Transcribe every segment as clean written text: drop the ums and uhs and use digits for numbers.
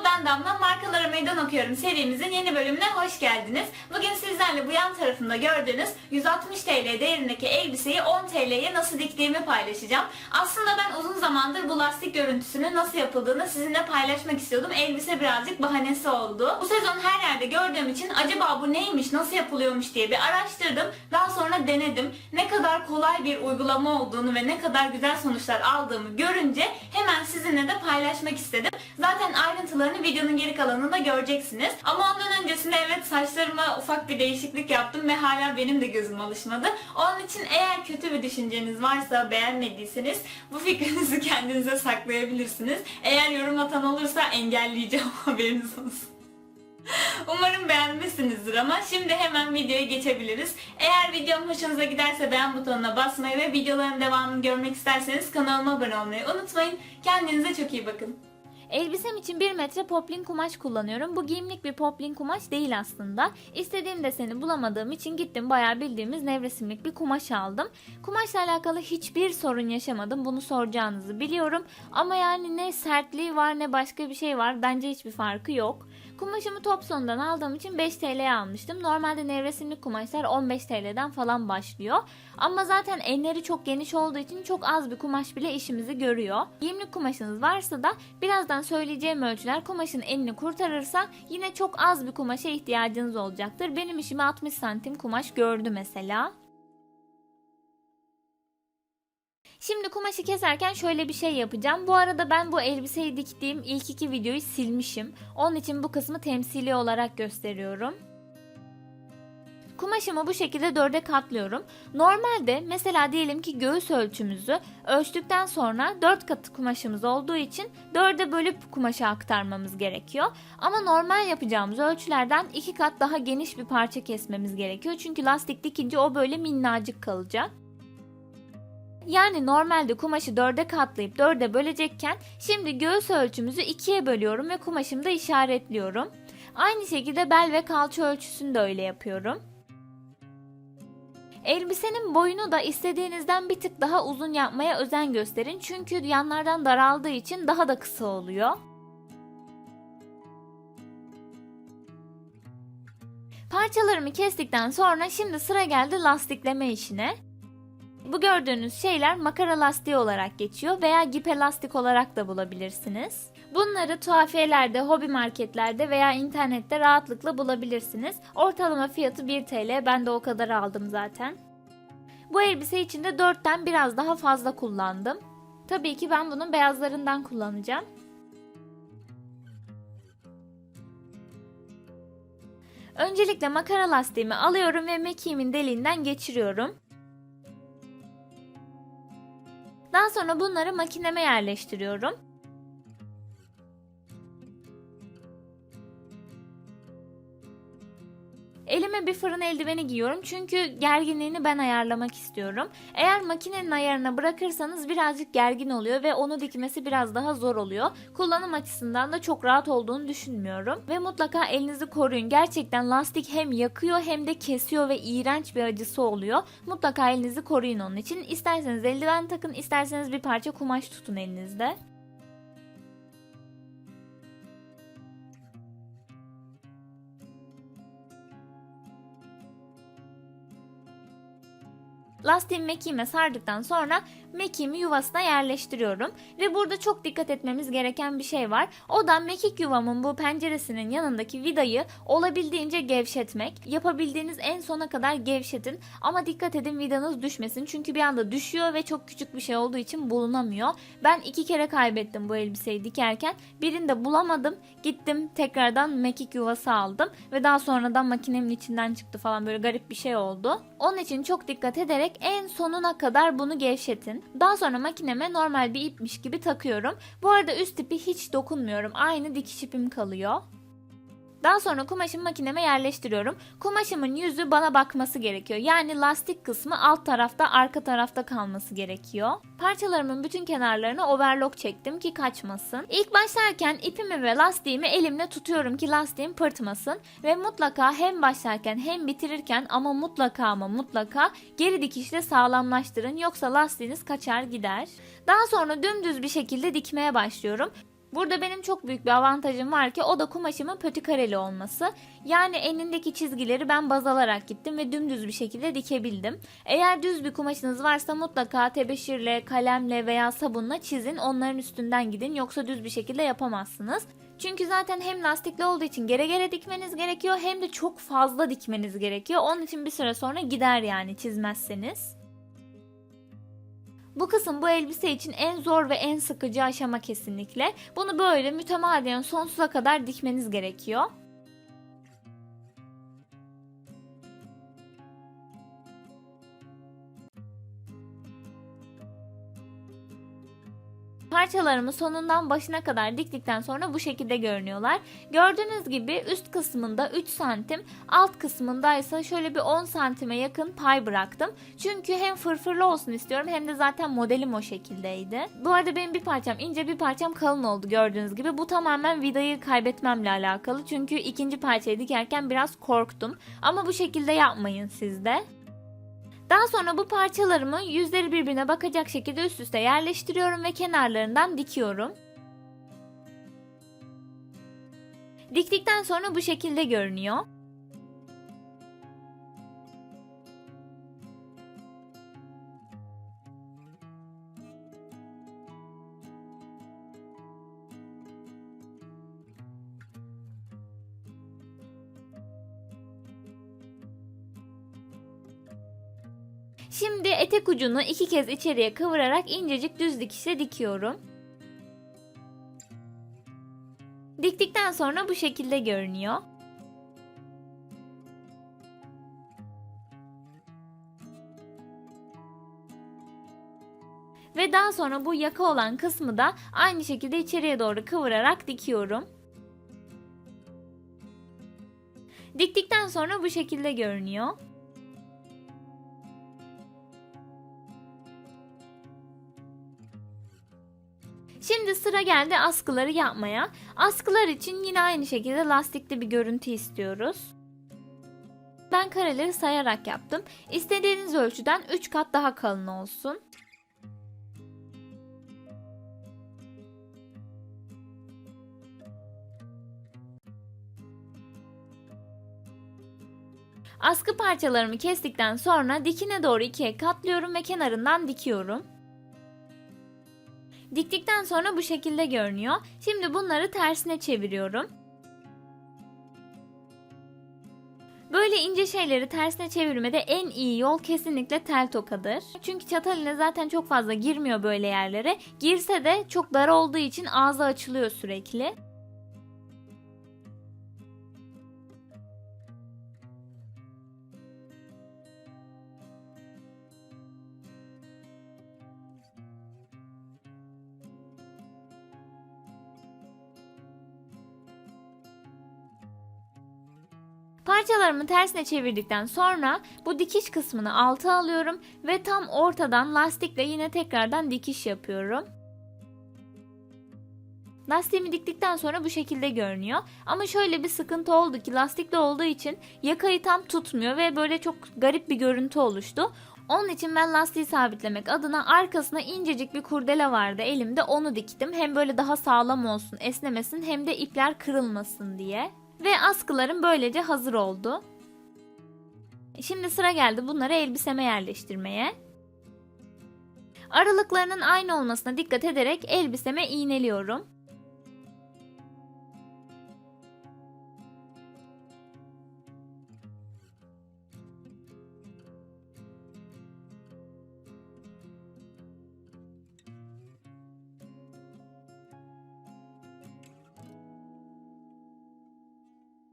Ben Damla, Markalara Meydan Okuyorum serimizin yeni bölümüne hoş geldiniz. Bugün sizlerle bu yan tarafında gördüğünüz 160 TL değerindeki elbiseyi 10 TL'ye nasıl diktiğimi paylaşacağım. Aslında ben uzun zamandır bu lastik görüntüsünün nasıl yapıldığını sizinle paylaşmak istiyordum. Elbise birazcık bahanesi oldu. Bu sezon her yerde gördüğüm için acaba bu neymiş, nasıl yapılıyormuş diye bir araştırdım. Daha sonra denedim. Ne kadar kolay bir uygulama olduğunu ve ne kadar güzel sonuçlar aldığımı görünce hemen sizinle de paylaşmak istedim. Zaten ayrıntılarını videonun geri kalanında göreceksiniz. Ama ondan öncesinde evet, saçlarıma ufak bir değişiklik yaptım ve hala benim de gözüm alışmadı. Onun için eğer kötü bir düşünceniz varsa, beğenmediyseniz bu fikrinizi kendinize saklayabilirsiniz. Eğer yorum atan olursa engelleyeceğim, haberiniz olsun. Umarım beğenmişsinizdir ama şimdi hemen videoya geçebiliriz. Eğer videom hoşunuza giderse beğen butonuna basmayı ve videoların devamını görmek isterseniz kanalıma abone olmayı unutmayın. Kendinize çok iyi bakın. Elbisem için 1 metre poplin kumaş kullanıyorum. Bu giyimlik bir poplin kumaş değil aslında. İstediğim deseni bulamadığım için gittim bayağı bildiğimiz nevresimlik bir kumaş aldım. Kumaşla alakalı hiçbir sorun yaşamadım. Bunu soracağınızı biliyorum. Ama yani ne sertliği var ne başka bir şey var. Bence hiçbir farkı yok. Kumaşımı Topson'dan aldığım için 5 TL'ye almıştım. Normalde nevresimlik kumaşlar 15 TL'den falan başlıyor. Ama zaten enleri çok geniş olduğu için çok az bir kumaş bile işimizi görüyor. Giyimlik kumaşınız varsa da birazdan söyleyeceğim ölçüler kumaşın enini kurtarırsa yine çok az bir kumaşa ihtiyacınız olacaktır. Benim işimi 60 santim kumaş gördü mesela. Şimdi kumaşı keserken şöyle bir şey yapacağım. Bu arada ben bu elbiseyi diktiğim ilk 2 videoyu silmişim. Onun için bu kısmı temsili olarak gösteriyorum. Kumaşımı bu şekilde 4'e katlıyorum. Normalde mesela diyelim ki göğüs ölçümüzü ölçtükten sonra 4 katı kumaşımız olduğu için 4'e bölüp kumaşı aktarmamız gerekiyor. Ama normal yapacağımız ölçülerden 2 kat daha geniş bir parça kesmemiz gerekiyor. Çünkü lastik dikince o böyle minnacık kalacak. Yani normalde kumaşı 4'e katlayıp 4'e bölecekken şimdi göğüs ölçümüzü 2'ye bölüyorum ve kumaşımda işaretliyorum. Aynı şekilde bel ve kalça ölçüsünü de öyle yapıyorum. Elbisenin boyunu da istediğinizden bir tık daha uzun yapmaya özen gösterin. Çünkü yanlardan daraldığı için daha da kısa oluyor. Parçalarımı kestikten sonra şimdi sıra geldi lastikleme işine. Bu gördüğünüz şeyler makara lastiği olarak geçiyor veya gipe lastik olarak da bulabilirsiniz. Bunları tuhafiyelerde, hobi marketlerde veya internette rahatlıkla bulabilirsiniz. Ortalama fiyatı 1 TL, ben de o kadar aldım zaten. Bu elbise için de 4'ten biraz daha fazla kullandım. Tabii ki ben bunun beyazlarından kullanacağım. Öncelikle makara lastiğimi alıyorum ve mekiğimin deliğinden geçiriyorum. Daha sonra bunları makineme yerleştiriyorum. Elime bir fırın eldiveni giyiyorum çünkü gerginliğini ben ayarlamak istiyorum. Eğer makinenin ayarına bırakırsanız birazcık gergin oluyor ve onu dikmesi biraz daha zor oluyor. Kullanım açısından da çok rahat olduğunu düşünmüyorum. Ve mutlaka elinizi koruyun. Gerçekten lastik hem yakıyor hem de kesiyor ve iğrenç bir acısı oluyor. Mutlaka elinizi koruyun onun için. İsterseniz eldiven takın, isterseniz bir parça kumaş tutun elinizde. Lastiğimi mekiğime sardıktan sonra mekiğimi yuvasına yerleştiriyorum. Ve burada çok dikkat etmemiz gereken bir şey var. O da mekik yuvamın bu penceresinin yanındaki vidayı olabildiğince gevşetmek. Yapabildiğiniz en sona kadar gevşetin. Ama dikkat edin vidanız düşmesin. Çünkü bir anda düşüyor ve çok küçük bir şey olduğu için bulunamıyor. Ben 2 kere kaybettim bu elbiseyi dikerken. Birinde bulamadım. Gittim tekrardan mekik yuvası aldım. Ve daha sonradan makinemin içinden çıktı falan, böyle garip bir şey oldu. Onun için çok dikkat ederek en sonuna kadar bunu gevşetin. Daha sonra makineme normal bir ipmiş gibi takıyorum. Bu arada üst ipi hiç dokunmuyorum. Aynı dikiş ipim kalıyor. Daha sonra kumaşımı makineme yerleştiriyorum. Kumaşımın yüzü bana bakması gerekiyor. Yani lastik kısmı alt tarafta, arka tarafta kalması gerekiyor. Parçalarımın bütün kenarlarına overlock çektim ki kaçmasın. İlk başlarken ipimi ve lastiğimi elimle tutuyorum ki lastiğim pırtmasın. Ve mutlaka hem başlarken hem bitirirken ama mutlaka geri dikişle sağlamlaştırın. Yoksa lastiğiniz kaçar gider. Daha sonra dümdüz bir şekilde dikmeye başlıyorum. Burada benim çok büyük bir avantajım var ki o da kumaşımın pötü kareli olması. Yani enindeki çizgileri ben baz alarak gittim ve dümdüz bir şekilde dikebildim. Eğer düz bir kumaşınız varsa mutlaka tebeşirle, kalemle veya sabunla çizin, onların üstünden gidin, yoksa düz bir şekilde yapamazsınız. Çünkü zaten hem lastikli olduğu için gere gere dikmeniz gerekiyor hem de çok fazla dikmeniz gerekiyor. Onun için bir süre sonra gider yani çizmezseniz. Bu kısım bu elbise için en zor ve en sıkıcı aşama kesinlikle. Bunu böyle mütemadiyen sonsuza kadar dikmeniz gerekiyor. Parçalarımı sonundan başına kadar diktikten sonra bu şekilde görünüyorlar. Gördüğünüz gibi üst kısmında 3 santim, alt kısmında ise şöyle bir 10 santime yakın pay bıraktım. Çünkü hem fırfırlı olsun istiyorum hem de zaten modelim o şekildeydi. Bu arada benim bir parçam ince, bir parçam kalın oldu gördüğünüz gibi. Bu tamamen vidayı kaybetmemle alakalı. Çünkü ikinci parçayı dikerken biraz korktum. Ama bu şekilde yapmayın siz de. Daha sonra bu parçalarımı yüzleri birbirine bakacak şekilde üst üste yerleştiriyorum ve kenarlarından dikiyorum. Diktikten sonra bu şekilde görünüyor. Şimdi etek ucunu 2 kez içeriye kıvırarak incecik düz dikişle dikiyorum. Diktikten sonra bu şekilde görünüyor. Ve daha sonra bu yaka olan kısmı da aynı şekilde içeriye doğru kıvırarak dikiyorum. Diktikten sonra bu şekilde görünüyor. Şimdi sıra geldi askıları yapmaya. Askılar için yine aynı şekilde lastikli bir görüntü istiyoruz. Ben kareleri sayarak yaptım. İstediğiniz ölçüden 3 kat daha kalın olsun. Askı parçalarımı kestikten sonra dikine doğru ikiye katlıyorum ve kenarından dikiyorum. Diktikten sonra bu şekilde görünüyor. Şimdi bunları tersine çeviriyorum. Böyle ince şeyleri tersine çevirmede en iyi yol kesinlikle tel tokadır. Çünkü çatal ile zaten çok fazla girmiyor böyle yerlere. Girse de çok dar olduğu için ağzı açılıyor sürekli. Parçalarımı tersine çevirdikten sonra bu dikiş kısmını alta alıyorum ve tam ortadan lastikle yine tekrardan dikiş yapıyorum. Lastiğimi diktikten sonra bu şekilde görünüyor. Ama şöyle bir sıkıntı oldu ki lastikli olduğu için yakayı tam tutmuyor ve böyle çok garip bir görüntü oluştu. Onun için ben lastiği sabitlemek adına arkasına incecik bir kurdele vardı elimde, onu diktim. Hem böyle daha sağlam olsun, esnemesin, hem de ipler kırılmasın diye. Ve askılarım böylece hazır oldu. Şimdi sıra geldi bunları elbiseme yerleştirmeye. Aralıklarının aynı olmasına dikkat ederek elbiseme iğneliyorum.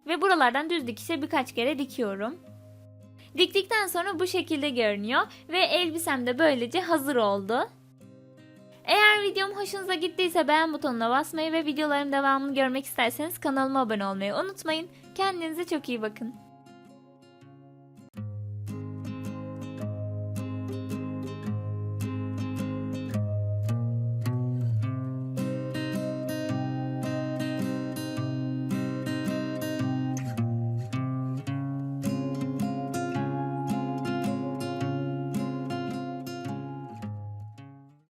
Ve buralardan düz dikişe birkaç kere dikiyorum. Diktikten sonra bu şekilde görünüyor ve elbisem de böylece hazır oldu. Eğer videom hoşunuza gittiyse beğen butonuna basmayı ve videoların devamını görmek isterseniz kanalıma abone olmayı unutmayın. Kendinize çok iyi bakın.